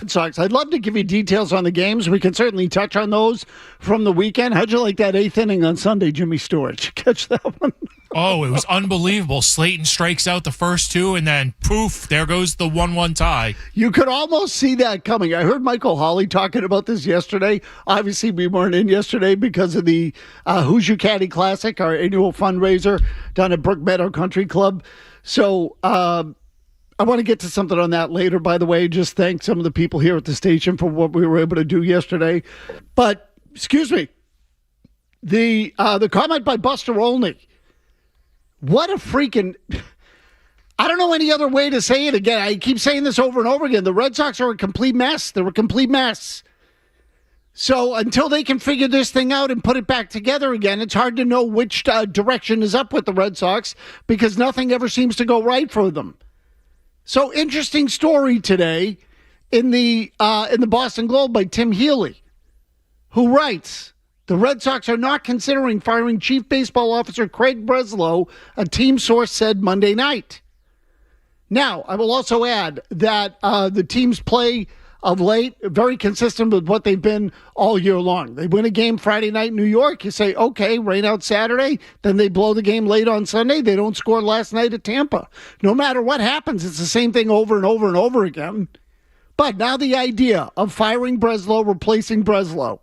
Red Sox. I'd love to give you details on the games. We can certainly touch on those from the weekend. How'd you like that 8th inning on Sunday, Jimmy Stewart? Did you catch that one? Oh, it was unbelievable. Slayton strikes out the first two, and then poof, there goes the 1-1 tie. You could almost see that coming. I heard Michael Hawley talking about this yesterday. Obviously, we weren't in yesterday because of the Who's Your Caddy Classic, our annual fundraiser down at Brook Meadow Country Club. So I want to get to something on that later, by the way. Just thank some of the people here at the station for what we were able to do yesterday. But, excuse me, the comment by Buster Olney. What a freaking... I don't know any other way to say it again. I keep saying this over and over again. The Red Sox are a complete mess. They're a complete mess. So until they can figure this thing out and put it back together again, it's hard to know which direction is up with the Red Sox because nothing ever seems to go right for them. So interesting story today in the Boston Globe by Tim Healy, who writes, the Red Sox are not considering firing Chief Baseball Officer Craig Breslow, a team source said Monday night. Now, I will also add that the team's play of late, very consistent with what they've been all year long. They win a game Friday night in New York. You say, okay, rain out Saturday. Then they blow the game late on Sunday. They don't score last night at Tampa. No matter what happens, it's the same thing over and over and over again. But now the idea of firing Breslow, replacing Breslow.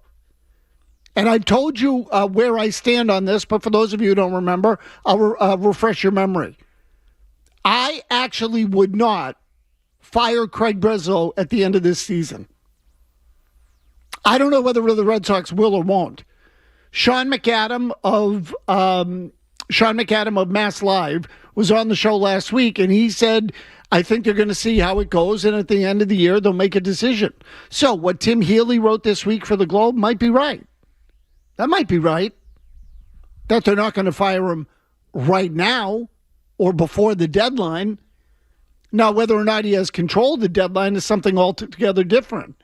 And I've told you where I stand on this, but for those of you who don't remember, I'll refresh your memory. I actually would not fire Craig Breslow at the end of this season. I don't know whether the Red Sox will or won't. Sean McAdam of Mazz Live was on the show last week, and he said, I think they're going to see how it goes, and at the end of the year, they'll make a decision. So what Tim Healy wrote this week for the Globe might be right. That might be right. That they're not going to fire him right now or before the deadline. Now, whether or not he has control of the deadline is something altogether different.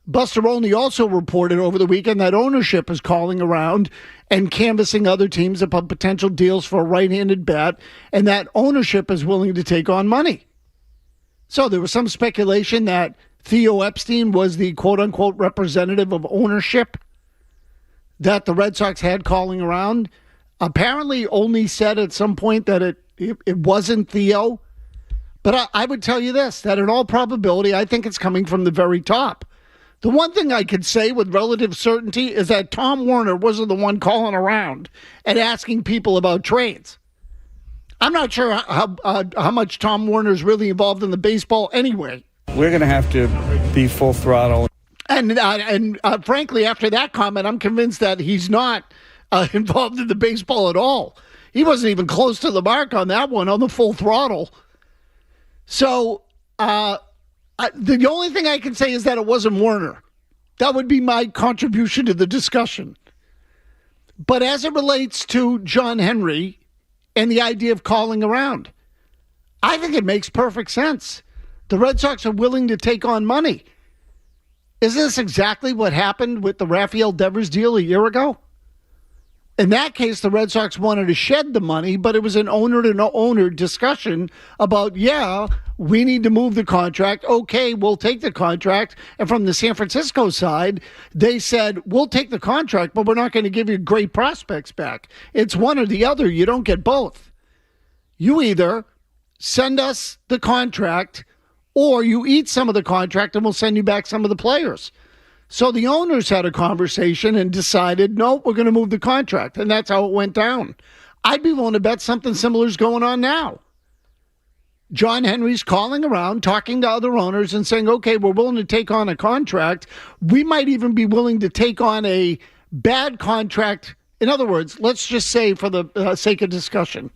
Buster Olney also reported over the weekend that ownership is calling around and canvassing other teams about potential deals for a right-handed bat, and that ownership is willing to take on money. So there was some speculation that Theo Epstein was the quote-unquote representative of ownership that the Red Sox had calling around. Apparently Olney said at some point that it wasn't Theo. But I would tell you this, that in all probability, I think it's coming from the very top. The one thing I could say with relative certainty is that Tom Werner wasn't the one calling around and asking people about trades. I'm not sure how much Tom Werner's really involved in the baseball anyway. We're going to have to be full throttle. And frankly, after that comment, I'm convinced that he's not involved in the baseball at all. He wasn't even close to the mark on that one, on the full throttle. So the only thing I can say is that it wasn't Werner. That would be my contribution to the discussion. But as it relates to John Henry and the idea of calling around, I think it makes perfect sense. The Red Sox are willing to take on money. Isn't this exactly what happened with the Rafael Devers deal a year ago? In that case, the Red Sox wanted to shed the money, but it was an owner-to-owner discussion about, yeah, we need to move the contract. Okay, we'll take the contract. And from the San Francisco side, they said, we'll take the contract, but we're not going to give you great prospects back. It's one or the other. You don't get both. You either send us the contract or you eat some of the contract and we'll send you back some of the players. So the owners had a conversation and decided, no, we're going to move the contract. And that's how it went down. I'd be willing to bet something similar is going on now. John Henry's calling around, talking to other owners and saying, okay, we're willing to take on a contract. We might even be willing to take on a bad contract. In other words, let's just say for the sake of discussion,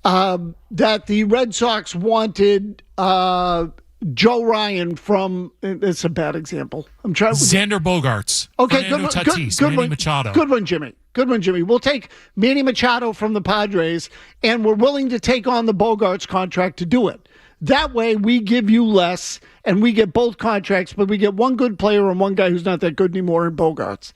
that the Red Sox wanted Joe Ryan from, it's a bad example. I'm trying. Xander Bogaerts. Okay, Fernando Tatis, good Manny one. Machado. Good one, Jimmy. Good one, Jimmy. We'll take Manny Machado from the Padres, and we're willing to take on the Bogaerts contract to do it. That way, we give you less, and we get both contracts, but we get one good player and one guy who's not that good anymore in Bogaerts.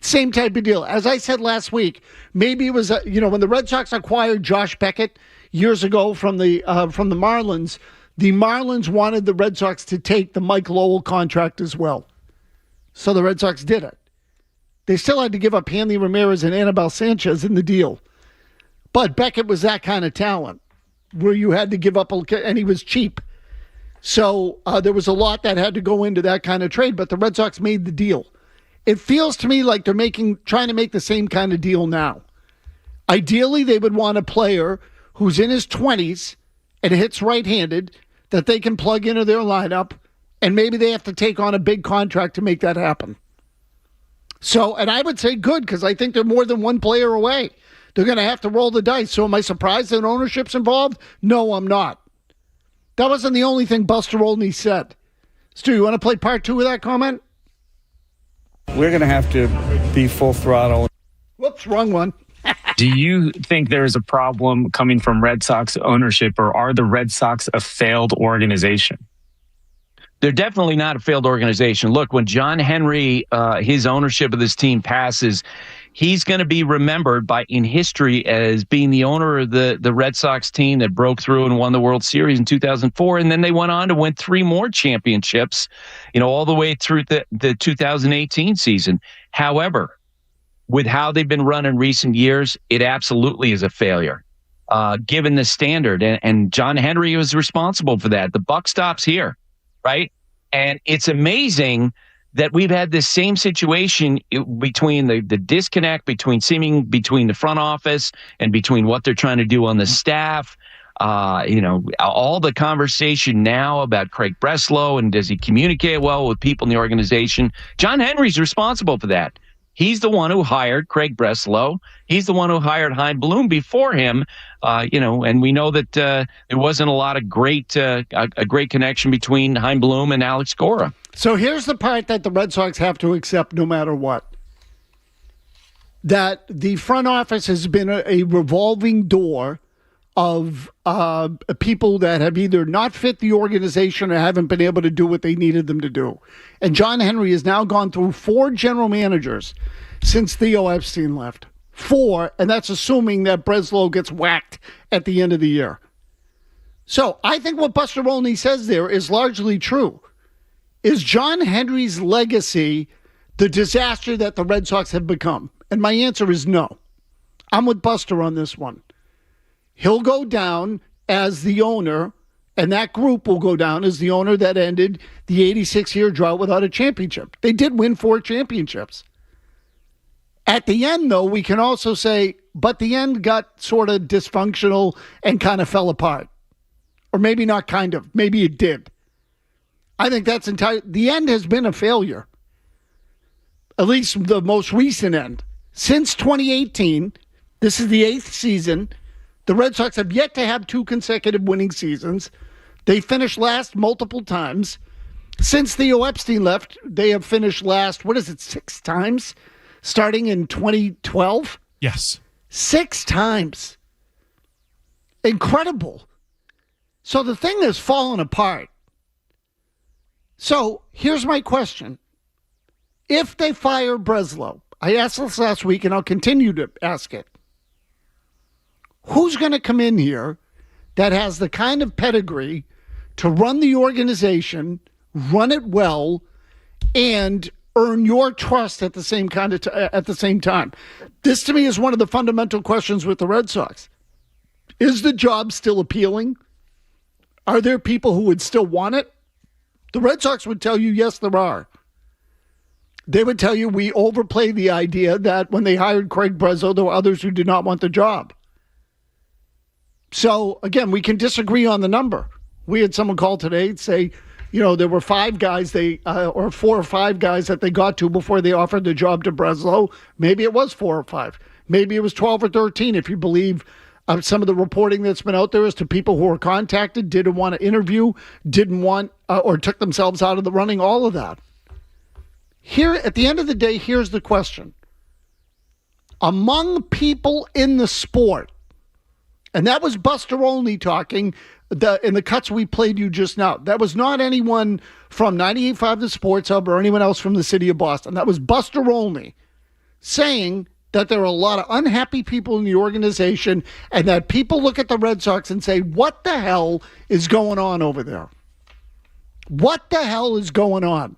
Same type of deal. As I said last week, maybe it was when the Red Sox acquired Josh Beckett years ago from the Marlins, The Marlins wanted the Red Sox to take the Mike Lowell contract as well. So the Red Sox did it. They still had to give up Hanley Ramirez and Anibal Sanchez in the deal. But Beckett was that kind of talent where you had to give up, and he was cheap. So there was a lot that had to go into that kind of trade, but the Red Sox made the deal. It feels to me like they're trying to make the same kind of deal now. Ideally, they would want a player who's in his 20s and hits right-handed that they can plug into their lineup, and maybe they have to take on a big contract to make that happen. So, and I would say good, because I think they're more than one player away. They're going to have to roll the dice. So am I surprised that ownership's involved? No, I'm not. That wasn't the only thing Buster Olney said. Stu, you want to play part 2 of that comment? We're going to have to be full throttle. Whoops, wrong one. Do you think there is a problem coming from Red Sox ownership, or are the Red Sox a failed organization? They're definitely not a failed organization. Look, when John Henry, his ownership of this team passes, he's going to be remembered in history as being the owner of the Red Sox team that broke through and won the World Series in 2004. And then they went on to win 3 more championships, all the way through the 2018 season. However, with how they've been run in recent years, it absolutely is a failure, given the standard. And John Henry was responsible for that. The buck stops here, right? And it's amazing that we've had this same situation between the disconnect between the front office and between what they're trying to do on the staff. All the conversation now about Craig Breslow and does he communicate well with people in the organization? John Henry's responsible for that. He's the one who hired Craig Breslow. He's the one who hired Chaim Bloom before him. And we know that there wasn't a lot of great connection between Chaim Bloom and Alex Cora. So here's the part that the Red Sox have to accept no matter what. That the front office has been a revolving door of people that have either not fit the organization or haven't been able to do what they needed them to do. And John Henry has now gone through 4 general managers since Theo Epstein left. 4, and that's assuming that Breslow gets whacked at the end of the year. So I think what Buster Olney says there is largely true. Is John Henry's legacy the disaster that the Red Sox have become? And my answer is no. I'm with Buster on this one. He'll go down as the owner, and that group will go down as the owner that ended the 86-year drought without a championship. They did win 4 championships. At the end, though, we can also say, but the end got sort of dysfunctional and kind of fell apart. Or maybe not kind of. Maybe it did. I think that's the end has been a failure. At least the most recent end. Since 2018, this is the 8th season. The Red Sox have yet to have 2 consecutive winning seasons. They finished last multiple times. Since Theo Epstein left, they have finished last, 6 times? Starting in 2012? Yes. 6 times. Incredible. So the thing has fallen apart. So here's my question. If they fire Breslow, I asked this last week and I'll continue to ask it. Who's going to come in here that has the kind of pedigree to run the organization, run it well, and earn your trust at the same time? This to me is one of the fundamental questions with the Red Sox. Is the job still appealing? Are there people who would still want it? The Red Sox would tell you, yes, there are. They would tell you we overplayed the idea that when they hired Craig Breslow, there were others who did not want the job. So, again, we can disagree on the number. We had someone call today and say, there were 5 guys or 4 or 5 guys that they got to before they offered the job to Breslow. Maybe it was 4 or 5. Maybe it was 12 or 13 if you believe some of the reporting that's been out there as to people who were contacted, didn't want to interview, didn't want or took themselves out of the running, all of that. Here, at the end of the day, here's the question. Among people in the sport, and that was Buster Olney talking in the cuts we played you just now. That was not anyone from 98.5 The Sports Hub or anyone else from the city of Boston. That was Buster Olney saying that there are a lot of unhappy people in the organization and that people look at the Red Sox and say, what the hell is going on over there? What the hell is going on?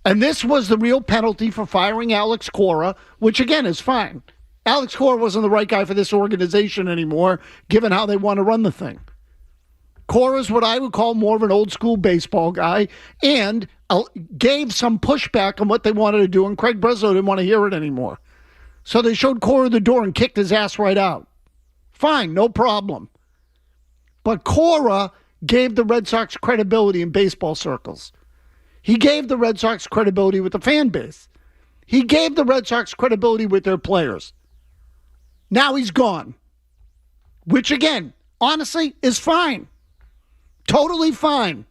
And this was the real penalty for firing Alex Cora, which again is fine. Alex Cora wasn't the right guy for this organization anymore, given how they want to run the thing. Cora's what I would call more of an old school baseball guy and gave some pushback on what they wanted to do, and Craig Breslow didn't want to hear it anymore. So they showed Cora the door and kicked his ass right out. Fine, no problem. But Cora gave the Red Sox credibility in baseball circles. He gave the Red Sox credibility with the fan base. He gave the Red Sox credibility with their players. Now he's gone. Which, again, honestly, is fine. Totally fine.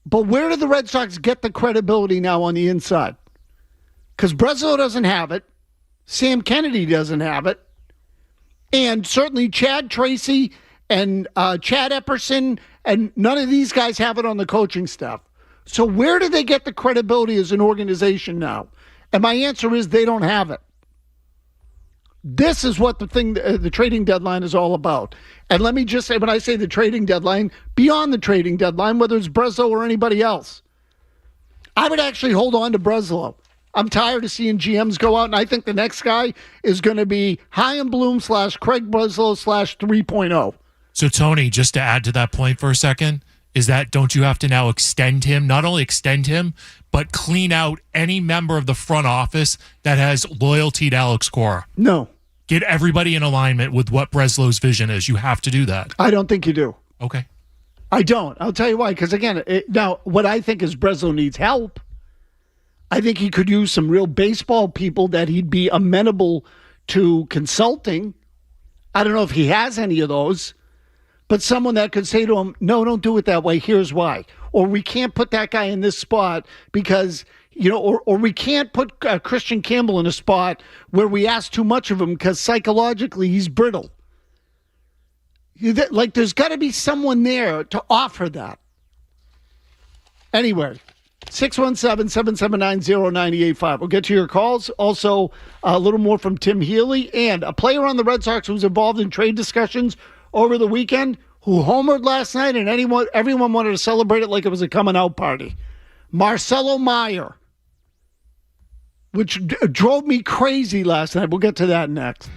But where do the Red Sox get the credibility now on the inside? Because Breslow doesn't have it. Sam Kennedy doesn't have it. And certainly Chad Tracy and Chad Epperson, and none of these guys have it on the coaching staff. So where do they get the credibility as an organization now? And my answer is they don't have it. This is what the trading deadline is all about. And let me just say, when I say the trading deadline, beyond the trading deadline, whether it's Breslow or anybody else, I would actually hold on to Breslow. I'm tired of seeing GMs go out, and I think the next guy is going to be Chaim Bloom / Craig Breslow / 3.0. So, Tony, just to add to that point for a second, is that don't you have to now extend him, not only extend him, but clean out any member of the front office that has loyalty to Alex Cora? No. Get everybody in alignment with what Breslow's vision is. You have to do that. I don't think you do. Okay. I don't. I'll tell you why. Because, again, now what I think is Breslow needs help. I think he could use some real baseball people that he'd be amenable to consulting. I don't know if he has any of those. But someone that could say to him, no, don't do it that way. Here's why. Or we can't put that guy in this spot because, or we can't put Christian Campbell in a spot where we ask too much of him because psychologically he's brittle. Like there's got to be someone there to offer that. Anyway, 617-779-0985. We'll get to your calls. Also, a little more from Tim Healy and a player on the Red Sox who's involved in trade discussions over the weekend, who homered last night, and everyone wanted to celebrate it like it was a coming-out party. Marcelo Meyer, which drove me crazy last night. We'll get to that next.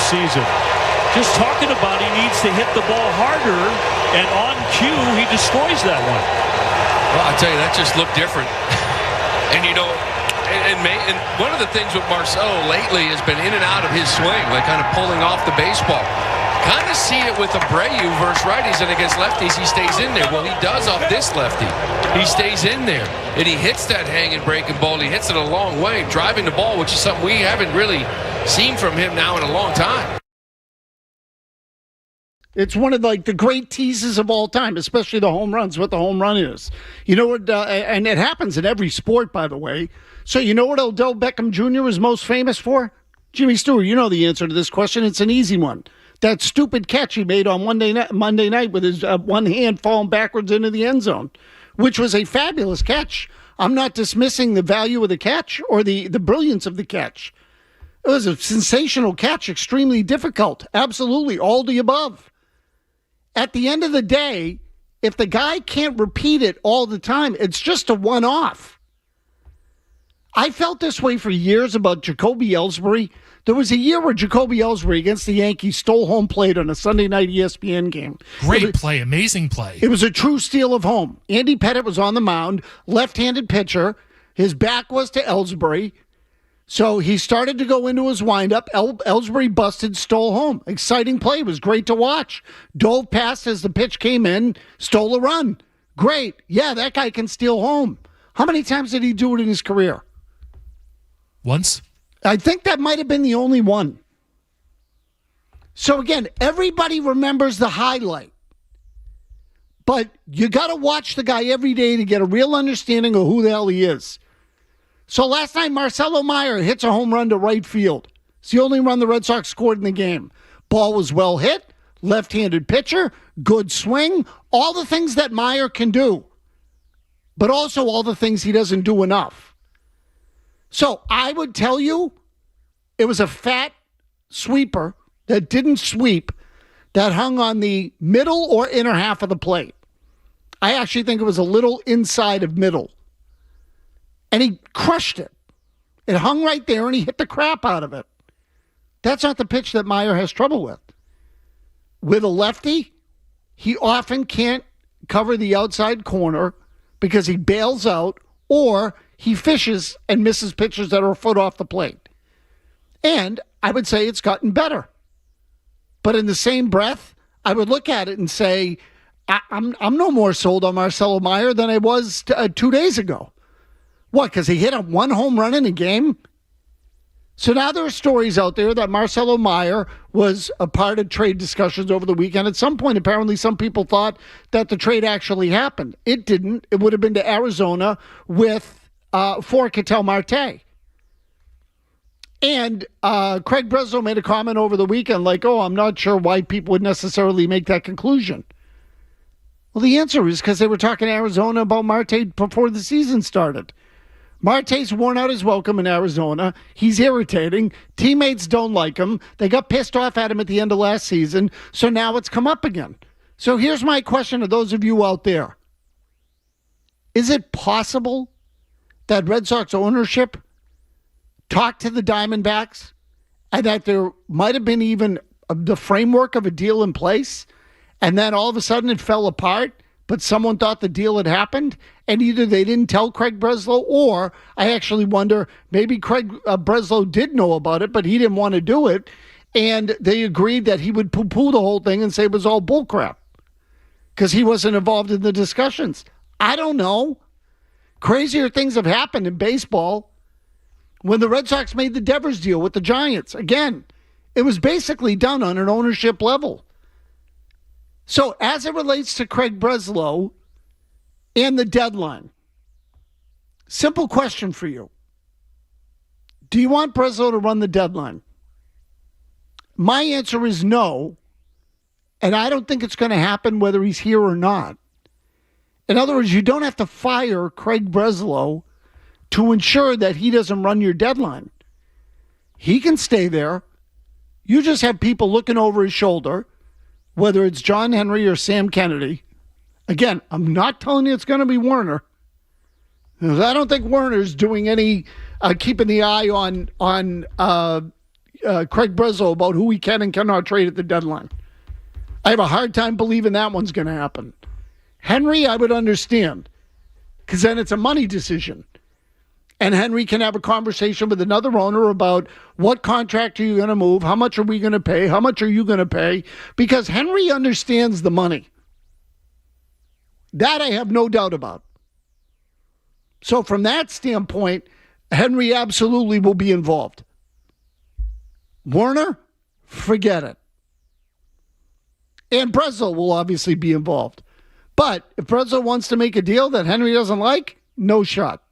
season. Just talking about he needs to hit the ball harder, and on cue, he destroys that one. Well, I tell you, that just looked different. And, you know, and one of the things with Marcelo lately has been in and out of his swing, like kind of pulling off the baseball. Kind of see it with Abreu versus righties, and against lefties, he stays in there. Well, he does off this lefty. He stays in there, and he hits that hanging breaking ball. He hits it a long way, driving the ball, which is something we haven't really seen from him now in a long time. It's one of the great teases of all time, especially the home runs, what the home run is. You know what, and it happens in every sport, by the way. So you know what Odell Beckham Jr. is most famous for? Jimmy Stewart, you know the answer to this question. It's an easy one. That stupid catch he made on Monday night with his one hand falling backwards into the end zone, which was a fabulous catch. I'm not dismissing the value of the catch or the brilliance of the catch. It was a sensational catch, extremely difficult. Absolutely, all the above. At the end of the day, if the guy can't repeat it all the time, it's just a one-off. I felt this way for years about Jacoby Ellsbury. There was a year where Jacoby Ellsbury against the Yankees stole home plate on a Sunday night ESPN game. Great play, amazing play. It was a true steal of home. Andy Pettitte was on the mound, left-handed pitcher. His back was to Ellsbury. So he started to go into his windup. Ellsbury busted, stole home. Exciting play. It was great to watch. Dove past as the pitch came in, stole a run. Great. Yeah, that guy can steal home. How many times did he do it in his career? Once. I think that might have been the only one. So again, everybody remembers the highlight. But you got to watch the guy every day to get a real understanding of who the hell he is. So last night, Marcelo Meyer hits a home run to right field. It's the only run the Red Sox scored in the game. Ball was well hit, left-handed pitcher, good swing, all the things that Meyer can do, but also all the things he doesn't do enough. So I would tell you it was a fat sweeper that didn't sweep that hung on the middle or inner half of the plate. I actually think it was a little inside of middle. And he crushed it. It hung right there, and he hit the crap out of it. That's not the pitch that Meyer has trouble with. With a lefty, he often can't cover the outside corner because he bails out or he fishes and misses pitches that are a foot off the plate. And I would say it's gotten better. But in the same breath, I would look at it and say, I'm no more sold on Marcelo Meyer than I was 2 days ago. What, because he hit a one home run in a game? So now there are stories out there that Marcelo Meyer was a part of trade discussions over the weekend. At some point, apparently, some people thought that the trade actually happened. It didn't. It would have been to Arizona for Ketel Marte. And Craig Breslow made a comment over the weekend like, I'm not sure why people would necessarily make that conclusion. Well, the answer is because they were talking to Arizona about Marte before the season started. Marte's worn out his welcome in Arizona. He's irritating. Teammates don't like him. They got pissed off at him at the end of last season, so now it's come up again. So here's my question to those of you out there. Is it possible that Red Sox ownership talked to the Diamondbacks and that there might have been even the framework of a deal in place, and then all of a sudden it fell apart, but someone thought the deal had happened, and either they didn't tell Craig Breslow, or I actually wonder, maybe Craig Breslow did know about it, but he didn't want to do it, and they agreed that he would poo-poo the whole thing and say it was all bullcrap because he wasn't involved in the discussions. I don't know. Crazier things have happened in baseball. When the Red Sox made the Devers deal with the Giants, again, it was basically done on an ownership level. So as it relates to Craig Breslow and the deadline, simple question for you. Do you want Breslow to run the deadline? My answer is no, and I don't think it's going to happen whether he's here or not. In other words, you don't have to fire Craig Breslow to ensure that he doesn't run your deadline. He can stay there. You just have people looking over his shoulder, whether it's John Henry or Sam Kennedy. Again, I'm not telling you it's going to be Werner. I don't think Werner's doing any keeping the eye on Craig Breslow about who he can and cannot trade at the deadline. I have a hard time believing that one's going to happen. Henry, I would understand, because then it's a money decision. And Henry can have a conversation with another owner about what contract are you going to move, how much are we going to pay, how much are you going to pay, because Henry understands the money. That I have no doubt about. So from that standpoint, Henry absolutely will be involved. Warner, forget it. And Breslow will obviously be involved. But if Breslow wants to make a deal that Henry doesn't like, no shot.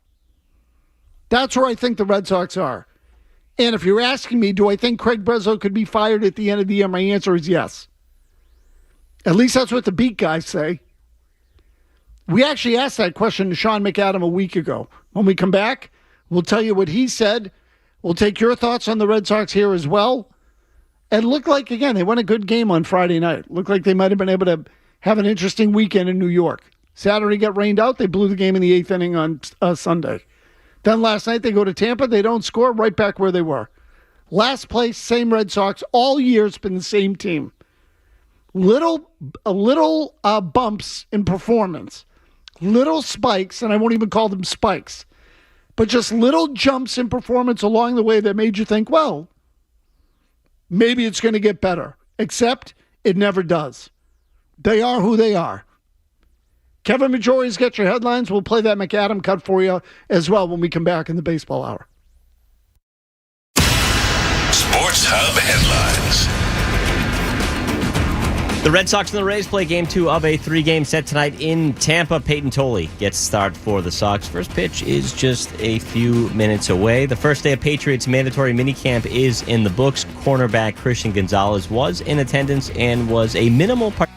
That's where I think the Red Sox are. And if you're asking me, do I think Craig Breslow could be fired at the end of the year, my answer is yes. At least that's what the beat guys say. We actually asked that question to Sean McAdam a week ago. When we come back, we'll tell you what he said. We'll take your thoughts on the Red Sox here as well. And looked like, again, they won a good game on Friday night. Looked like they might have been able to have an interesting weekend in New York. Saturday got rained out. They blew the game in the 8th inning on Sunday. Then last night they go to Tampa. They don't score, right back where they were. Last place, same Red Sox. All year it's been the same team. Little bumps in performance. Little spikes, and I won't even call them spikes, but just little jumps in performance along the way that made you think, well, maybe it's going to get better. Except it never does. They are who they are. Kevin Majori's got your headlines. We'll play that McAdam cut for you as well when we come back in the baseball hour. Sports Hub headlines. The Red Sox and the Rays play Game 2 of a 3-game set tonight in Tampa. Peyton Tolley gets started for the Sox. First pitch is just a few minutes away. The first day of Patriots mandatory minicamp is in the books. Cornerback Christian Gonzalez was in attendance and was a minimal part.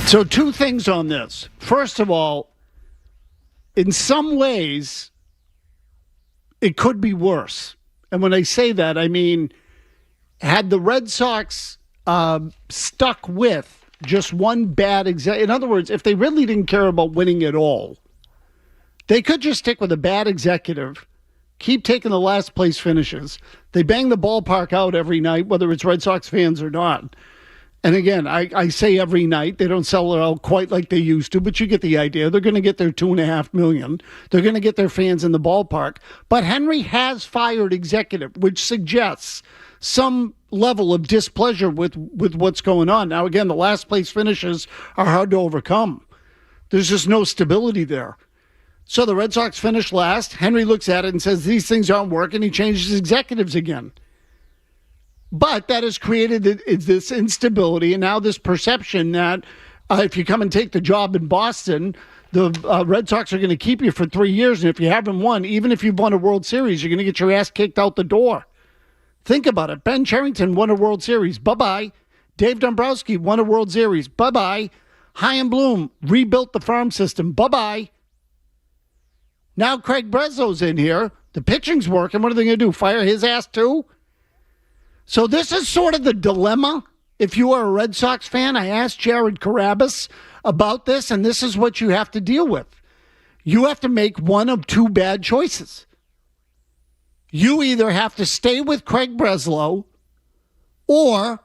So two things on this. First of all, in some ways, it could be worse. And when I say that, I mean, had the Red Sox stuck with just one bad in other words, if they really didn't care about winning at all, they could just stick with a bad executive, keep taking the last place finishes. They bang the ballpark out every night, whether it's Red Sox fans or not. And again, I say every night, they don't sell it out quite like they used to, but you get the idea. They're going to get their 2.5 million. They're going to get their fans in the ballpark. But Henry has fired executive, which suggests some level of displeasure with what's going on. Now, again, the last place finishes are hard to overcome. There's just no stability there. So the Red Sox finish last. Henry looks at it and says, these things aren't working. He changes executives again. But that has created this instability and now this perception that if you come and take the job in Boston, the Red Sox are going to keep you for 3 years. And if you haven't won, even if you've won a World Series, you're going to get your ass kicked out the door. Think about it. Ben Cherington won a World Series. Bye-bye. Dave Dombrowski won a World Series. Bye-bye. Chaim Bloom rebuilt the farm system. Bye-bye. Now Craig Breslow's in here. The pitching's working. What are they going to do? Fire his ass too? So this is sort of the dilemma. If you are a Red Sox fan, I asked Jared Carabas about this, and this is what you have to deal with. You have to make one of two bad choices. You either have to stay with Craig Breslow or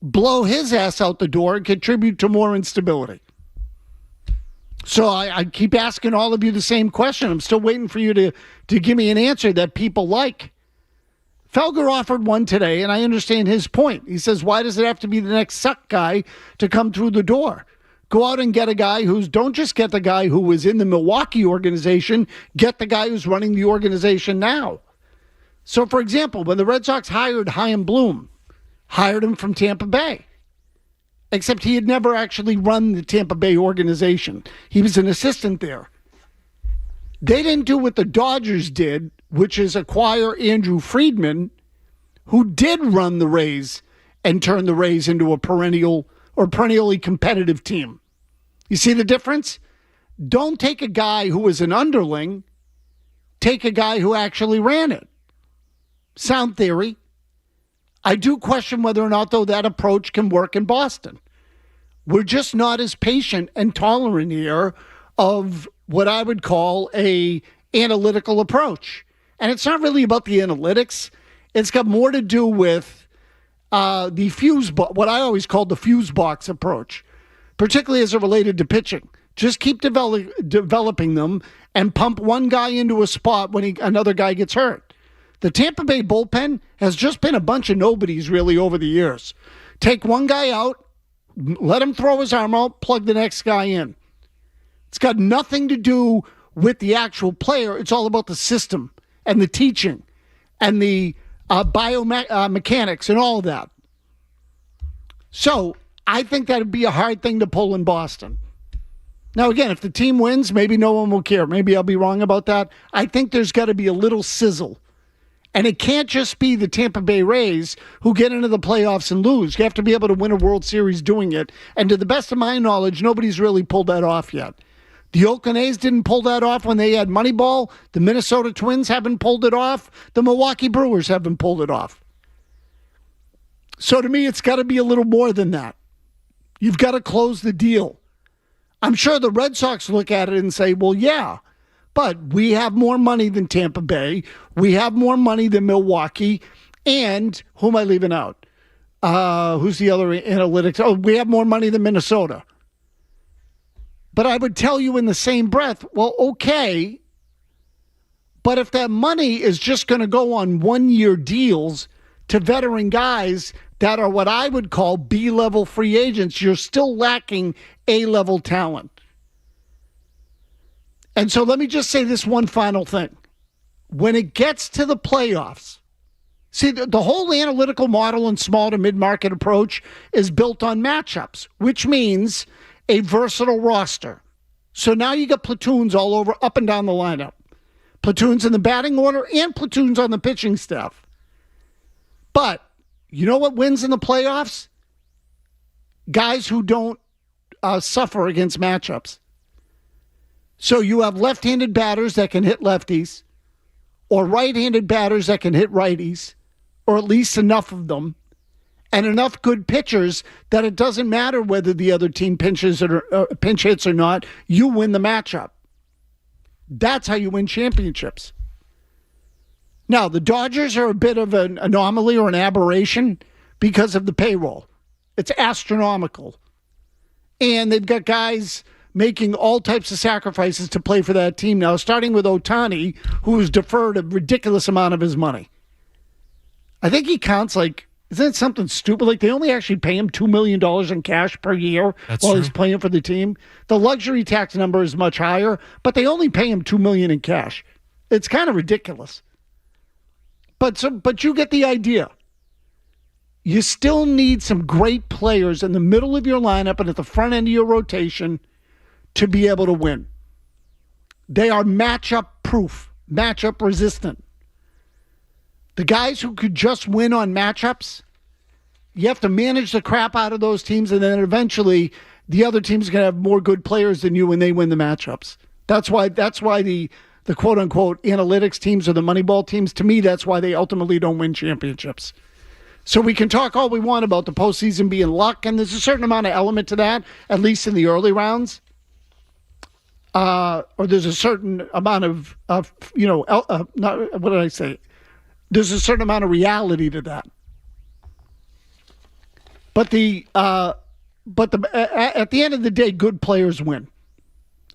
blow his ass out the door and contribute to more instability. So I keep asking all of you the same question. I'm still waiting for you to give me an answer that people like. Felger offered one today, and I understand his point. He says, why does it have to be the next suck guy to come through the door? Go out and get a guy don't just get the guy who was in the Milwaukee organization, get the guy who's running the organization now. So, for example, when the Red Sox hired Chaim Bloom, hired him from Tampa Bay, except he had never actually run the Tampa Bay organization. He was an assistant there. They didn't do what the Dodgers did, which is acquire Andrew Friedman, who did run the Rays and turn the Rays into a perennially competitive team. You see the difference? Don't take a guy who was an underling. Take a guy who actually ran it. Sound theory. I do question whether or not, though, that approach can work in Boston. We're just not as patient and tolerant here of what I would call a analytical approach. And it's not really about the analytics. It's got more to do with the fuse box, what I always called the fuse box approach, particularly as it related to pitching. Just keep developing them and pump one guy into a spot when another guy gets hurt. The Tampa Bay bullpen has just been a bunch of nobodies really over the years. Take one guy out, let him throw his arm out, plug the next guy in. It's got nothing to do with the actual player. It's all about the system and the teaching and the biomechanics and all of that. So I think that would be a hard thing to pull in Boston. Now, again, if the team wins, maybe no one will care. Maybe I'll be wrong about that. I think there's got to be a little sizzle. And it can't just be the Tampa Bay Rays who get into the playoffs and lose. You have to be able to win a World Series doing it. And to the best of my knowledge, nobody's really pulled that off yet. The Oakland A's didn't pull that off when they had Moneyball. The Minnesota Twins haven't pulled it off. The Milwaukee Brewers haven't pulled it off. So to me, it's got to be a little more than that. You've got to close the deal. I'm sure the Red Sox look at it and say, well, yeah, but we have more money than Tampa Bay. We have more money than Milwaukee. And who am I leaving out? Who's the other analytics? Oh, we have more money than Minnesota. But I would tell you in the same breath, well, okay, but if that money is just going to go on one-year deals to veteran guys that are what I would call B-level free agents, you're still lacking A-level talent. And so let me just say this one final thing. When it gets to the playoffs, see, the whole analytical model and small to mid-market approach is built on matchups, which means a versatile roster. So now you got platoons all over, up and down the lineup. Platoons in the batting order and platoons on the pitching staff. But you know what wins in the playoffs? Guys who don't suffer against matchups. So you have left-handed batters that can hit lefties, or right-handed batters that can hit righties, or at least enough of them, and enough good pitchers that it doesn't matter whether the other team pinch hits or not, you win the matchup. That's how you win championships. Now, the Dodgers are a bit of an anomaly or an aberration because of the payroll. It's astronomical. And they've got guys making all types of sacrifices to play for that team now, starting with Ohtani, who has deferred a ridiculous amount of his money. I think he counts like, isn't it something stupid? Like they only actually pay him $2 million in cash per year while he's playing for the team. The luxury tax number is much higher, but they only pay him $2 million in cash. It's kind of ridiculous. But you get the idea. You still need some great players in the middle of your lineup and at the front end of your rotation to be able to win. They are matchup proof, matchup resistant. The guys who could just win on matchups, you have to manage the crap out of those teams, and then eventually the other team's going to have more good players than you when they win the matchups. That's why the quote-unquote analytics teams or the Moneyball teams, to me, that's why they ultimately don't win championships. So we can talk all we want about the postseason being luck, and there's a certain amount of element to that, at least in the early rounds. Or there's a certain amount of what did I say? There's a certain amount of reality to that. But at the end of the day, good players win.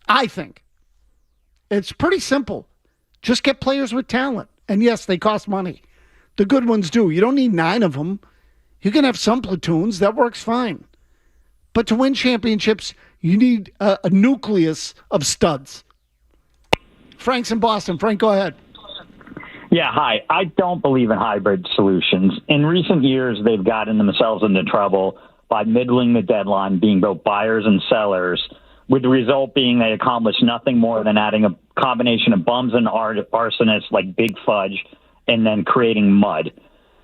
I think. It's pretty simple. Just get players with talent. And yes, they cost money. The good ones do. You don't need 9 of them. You can have some platoons. That works fine. But to win championships, you need a nucleus of studs. Frank's in Boston. Frank, go ahead. Yeah, hi. I don't believe in hybrid solutions. In recent years, they've gotten themselves into trouble by middling the deadline, being both buyers and sellers, with the result being they accomplish nothing more than adding a combination of bums and arsonists like Big Fudge and then creating mud.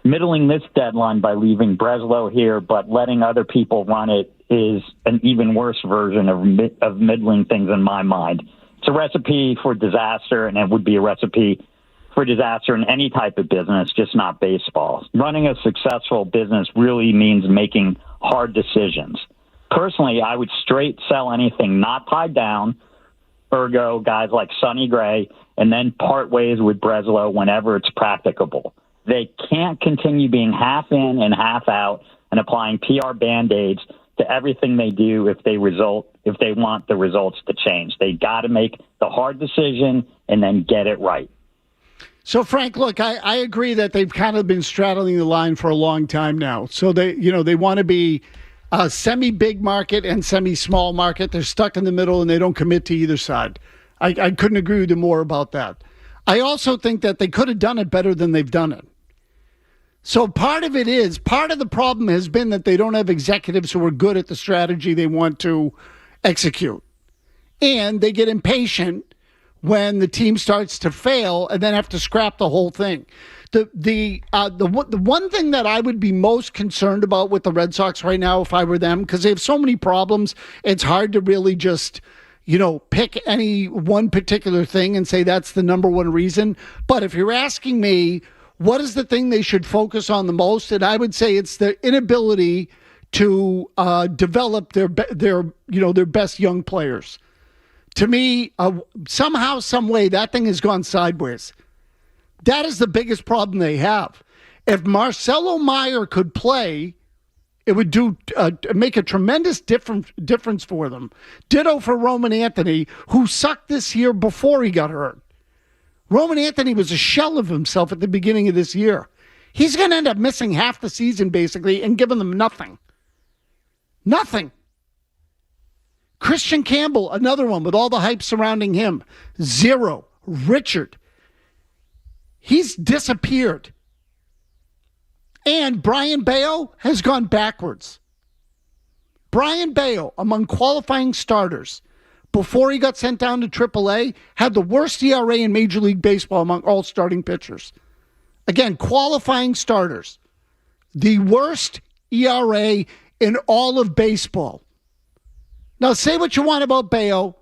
Middling this deadline by leaving Breslow here but letting other people run it is an even worse version of middling things in my mind. It's a recipe for disaster, and it would be a recipe for disaster in any type of business, just not baseball. Running a successful business really means making hard decisions. Personally, I would straight sell anything not tied down, ergo guys like Sonny Gray, and then part ways with Breslow whenever it's practicable. They can't continue being half in and half out and applying PR Band-Aids to everything they do if they want the results to change. They got to make the hard decision and then get it right. So, Frank, look, I agree that they've kind of been straddling the line for a long time now. So they want to be a semi-big market and semi-small market. They're stuck in the middle and they don't commit to either side. I couldn't agree with you more about that. I also think that they could have done it better than they've done it. So part of the problem has been that they don't have executives who are good at the strategy they want to execute. And they get impatient when the team starts to fail and then have to scrap the whole thing. The one thing that I would be most concerned about with the Red Sox right now, if I were them, because they have so many problems, it's hard to really just, pick any one particular thing and say that's the number one reason. But if you're asking me, what is the thing they should focus on the most? And I would say it's their inability to develop their best young players. To me, somehow, some way, that thing has gone sideways. That is the biggest problem they have. If Marcelo Meyer could play, it would make a tremendous difference for them. Ditto for Roman Anthony, who sucked this year before he got hurt. Roman Anthony was a shell of himself at the beginning of this year. He's going to end up missing half the season, basically, and giving them nothing. Nothing. Christian Campbell, another one with all the hype surrounding him. 0. Richard. He's disappeared. And Brian Bayo has gone backwards. Brian Bayo, among qualifying starters, before he got sent down to AAA, had the worst ERA in Major League Baseball among all starting pitchers. Again, qualifying starters. The worst ERA in all of baseball. Now, say what you want about Bayo.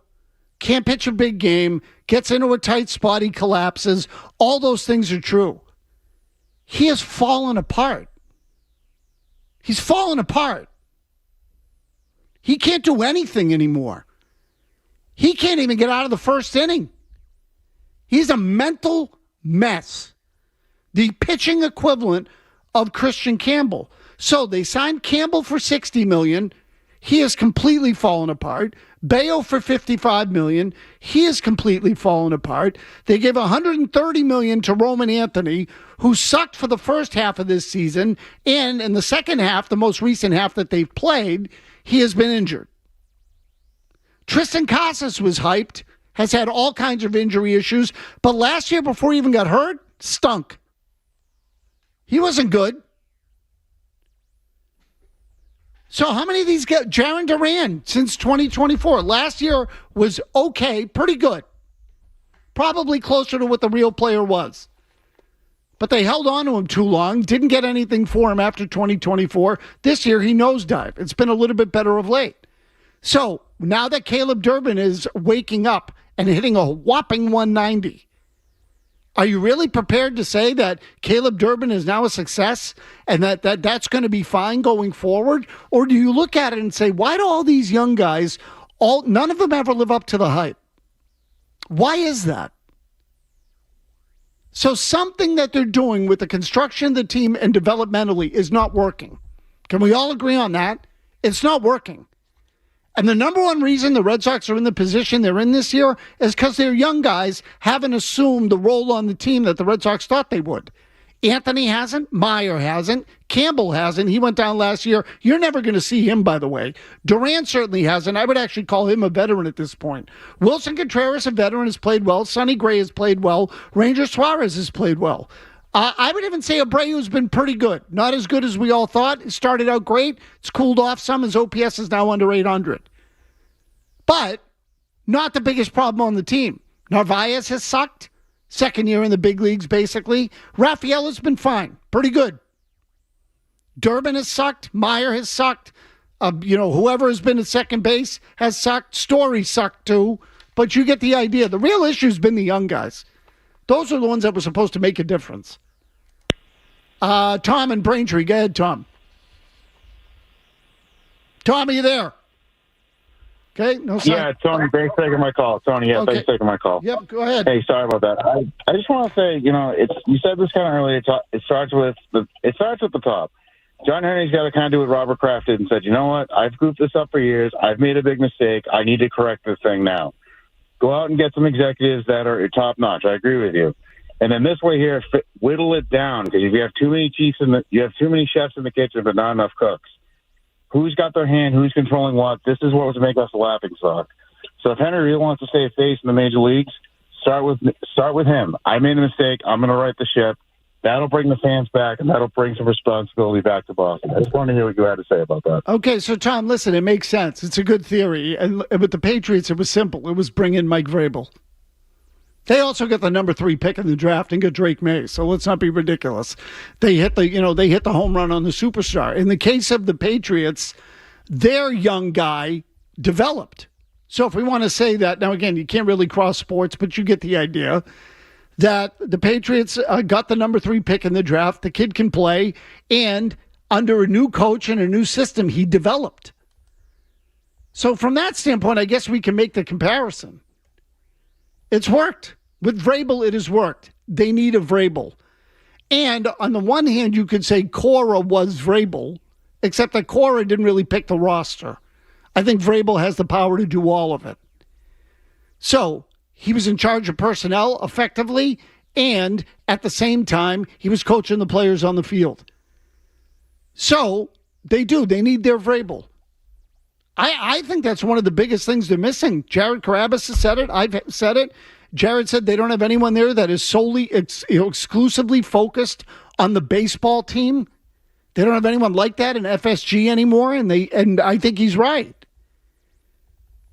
Can't pitch a big game. Gets into a tight spot. He collapses. All those things are true. He has fallen apart. He's fallen apart. He can't do anything anymore. He can't even get out of the first inning. He's a mental mess. The pitching equivalent of Christian Campbell. So they signed Campbell for $60 million. He has completely fallen apart. Bayo for $55 million. He has completely fallen apart. They gave $130 million to Roman Anthony, who sucked for the first half of this season. And in the second half, the most recent half that they've played, he has been injured. Tristan Casas was hyped, has had all kinds of injury issues, but last year before he even got hurt, stunk. He wasn't good. So how many of these guys? Jaron Duran since 2024. Last year was okay, pretty good. Probably closer to what the real player was. But they held on to him too long, didn't get anything for him after 2024. This year he nosedived. It's been a little bit better of late. So now that Caleb Durbin is waking up and hitting a whopping 190, are you really prepared to say that Caleb Durbin is now a success and that's going to be fine going forward? Or do you look at it and say, why do all these young guys, none of them ever live up to the hype? Why is that? So something that they're doing with the construction of the team and developmentally is not working. Can we all agree on that? It's not working. And the number one reason the Red Sox are in the position they're in this year is because their young guys haven't assumed the role on the team that the Red Sox thought they would. Anthony hasn't. Meyer hasn't. Campbell hasn't. He went down last year. You're never going to see him, by the way. Durant certainly hasn't. I would actually call him a veteran at this point. Wilson Contreras, a veteran, has played well. Sonny Gray has played well. Ranger Suarez has played well. I would even say Abreu's been pretty good. Not as good as we all thought. It started out great. It's cooled off some. His OPS is now under 800. But not the biggest problem on the team. Narvaez has sucked. Second year in the big leagues, basically. Raphael has been fine. Pretty good. Durbin has sucked. Meyer has sucked. Whoever has been at second base has sucked. Story sucked too. But you get the idea. The real issue has been the young guys. Those are the ones that were supposed to make a difference. Tom and Braintree. Go ahead, Tom. Tom, are you there? Okay, no sign. Yeah, Tony, thanks for taking my call. Tony, yeah, Okay. thanks for taking my call. Yep, go ahead. Hey, sorry about that. I just want to say, you said this kind of earlier. It starts with the top. John Henry's got to kind of do what Robert Kraft did and said, you know what? I've goofed this up for years. I've made a big mistake. I need to correct this thing now. Go out and get some executives that are top notch. I agree with you. And then this way here, whittle it down, because if you have too many you have too many chefs in the kitchen, but not enough cooks. Who's got their hand? Who's controlling what? This is what was make us a laughing stock. So if Henry really wants to stay a face in the major leagues, start with him. I made a mistake. I'm going to right the ship. That'll bring the fans back, and that'll bring some responsibility back to Boston. I just wanted to hear what you had to say about that. Okay, so Tom, listen, it makes sense. It's a good theory. And with the Patriots, it was simple. It was bring in Mike Vrabel. They also got the number 3 pick in the draft and got Drake May. So let's not be ridiculous. They hit the home run on the superstar. In the case of the Patriots, their young guy developed. So if we want to say that, now again, you can't really cross sports, but you get the idea that the Patriots got the number 3 pick in the draft. The kid can play, and under a new coach and a new system, he developed. So from that standpoint, I guess we can make the comparison. It's worked. With Vrabel, it has worked. They need a Vrabel. And on the one hand, you could say Cora was Vrabel, except that Cora didn't really pick the roster. I think Vrabel has the power to do all of it. So he was in charge of personnel effectively, and at the same time, he was coaching the players on the field. So they need their Vrabel. I think that's one of the biggest things they're missing. Jared Carabas has said it. I've said it. Jared said they don't have anyone there that is solely, exclusively focused on the baseball team. They don't have anyone like that in FSG anymore, and I think he's right.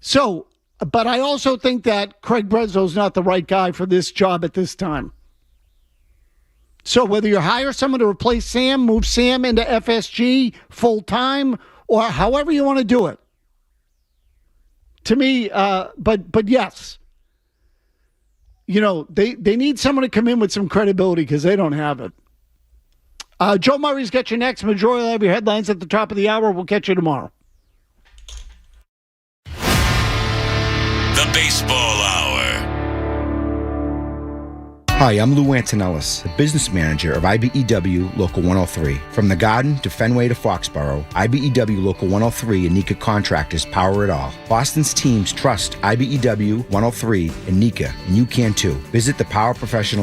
So, but I also think that Craig Breslo's not the right guy for this job at this time. So whether you hire someone to replace Sam, move Sam into FSG full-time, or however you want to do it, to me, but yes. You know, they need someone to come in with some credibility because they don't have it. Joe Murray's got you next. Majority will have your headlines at the top of the hour. We'll catch you tomorrow. The Baseball Hour. Hi, I'm Lou Antonellis, the business manager of IBEW Local 103. From the Garden to Fenway to Foxborough, IBEW Local 103 and NECA contractors power it all. Boston's teams trust IBEW 103 and NECA, and you can too. Visit the Power Professional